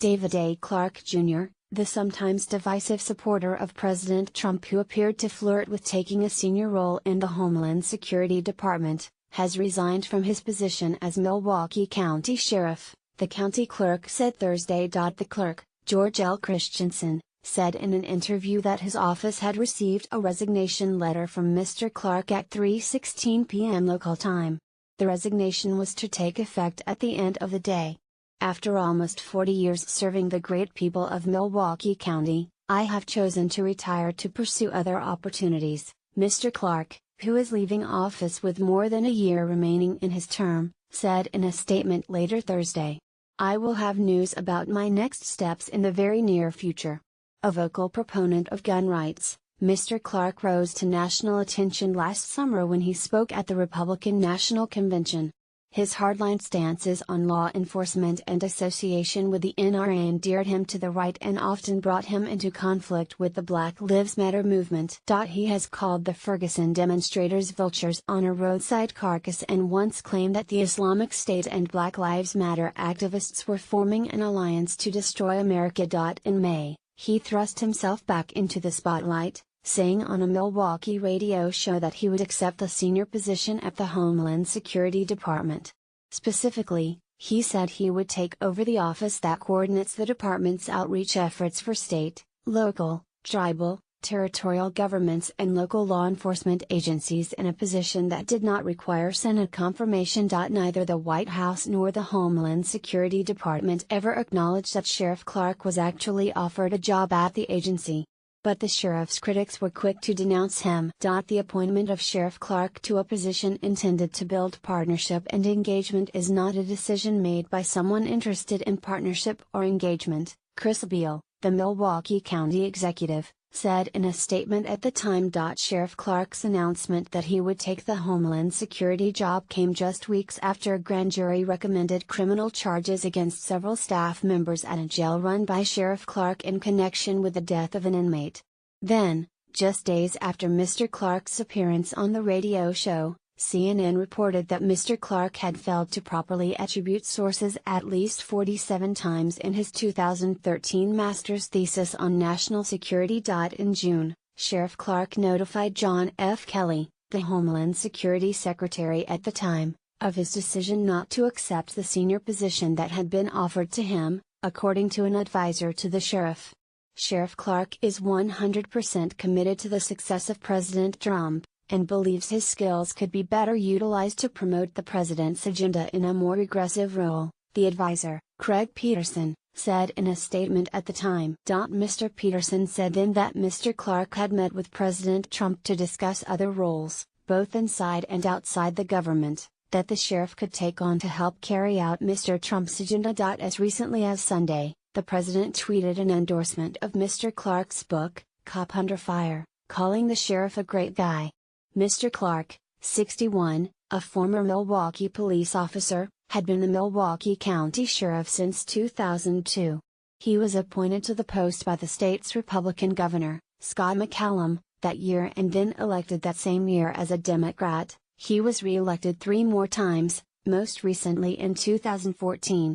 David A. Clarke Jr., the sometimes divisive supporter of President Trump who appeared to flirt with taking a senior role in the Homeland Security Department, has resigned from his position as Milwaukee County Sheriff, the county clerk said Thursday. The clerk, George L. Christensen, said in an interview that his office had received a resignation letter from Mr. Clarke at 3:16 p.m. local time. The resignation was to take effect at the end of the day. After almost 40 years serving the great people of Milwaukee County, I have chosen to retire to pursue other opportunities, Mr. Clarke, who is leaving office with more than a year remaining in his term, said in a statement later Thursday. I will have news about my next steps in the very near future. A vocal proponent of gun rights, Mr. Clarke rose to national attention last summer when he spoke at the Republican National Convention. His hardline stances on law enforcement and association with the NRA endeared him to the right and often brought him into conflict with the Black Lives Matter movement. He has called the Ferguson demonstrators vultures on a roadside carcass and once claimed that the Islamic State and Black Lives Matter activists were forming an alliance to destroy America. In May, he thrust himself back into the spotlight, saying on a Milwaukee radio show that he would accept the senior position at the Homeland Security Department. Specifically, he said he would take over the office that coordinates the department's outreach efforts for state, local, tribal, territorial governments and local law enforcement agencies in a position that did not require Senate confirmation. Neither the White House nor the Homeland Security Department ever acknowledged that Sheriff Clarke was actually offered a job at the agency. But the sheriff's critics were quick to denounce him. The appointment of Sheriff Clarke to a position intended to build partnership and engagement is not a decision made by someone interested in partnership or engagement, Chris Beal, the Milwaukee County executive, said in a statement at the time. Sheriff Clarke's announcement that he would take the Homeland Security job came just weeks after a grand jury recommended criminal charges against several staff members at a jail run by Sheriff Clarke in connection with the death of an inmate. Then, just days after Mr. Clarke's appearance on the radio show, CNN reported that Mr. Clarke had failed to properly attribute sources at least 47 times in his 2013 master's thesis on national security. In June, Sheriff Clarke notified John F. Kelly, the Homeland Security Secretary at the time, of his decision not to accept the senior position that had been offered to him, according to an advisor to the sheriff. Sheriff Clarke is 100% committed to the success of President Trump, and believes his skills could be better utilized to promote the president's agenda in a more aggressive role, the advisor, Craig Peterson, said in a statement at the time. Mr. Peterson said then that Mr. Clarke had met with President Trump to discuss other roles, both inside and outside the government, that the sheriff could take on to help carry out Mr. Trump's agenda. As recently as Sunday, the president tweeted an endorsement of Mr. Clarke's book, Cop Under Fire, calling the sheriff a great guy. Mr. Clarke, 61, a former Milwaukee police officer, had been the Milwaukee County Sheriff since 2002. He was appointed to the post by the state's Republican governor, Scott McCallum, that year and then elected that same year as a Democrat. He was re-elected 3 more times, most recently in 2014.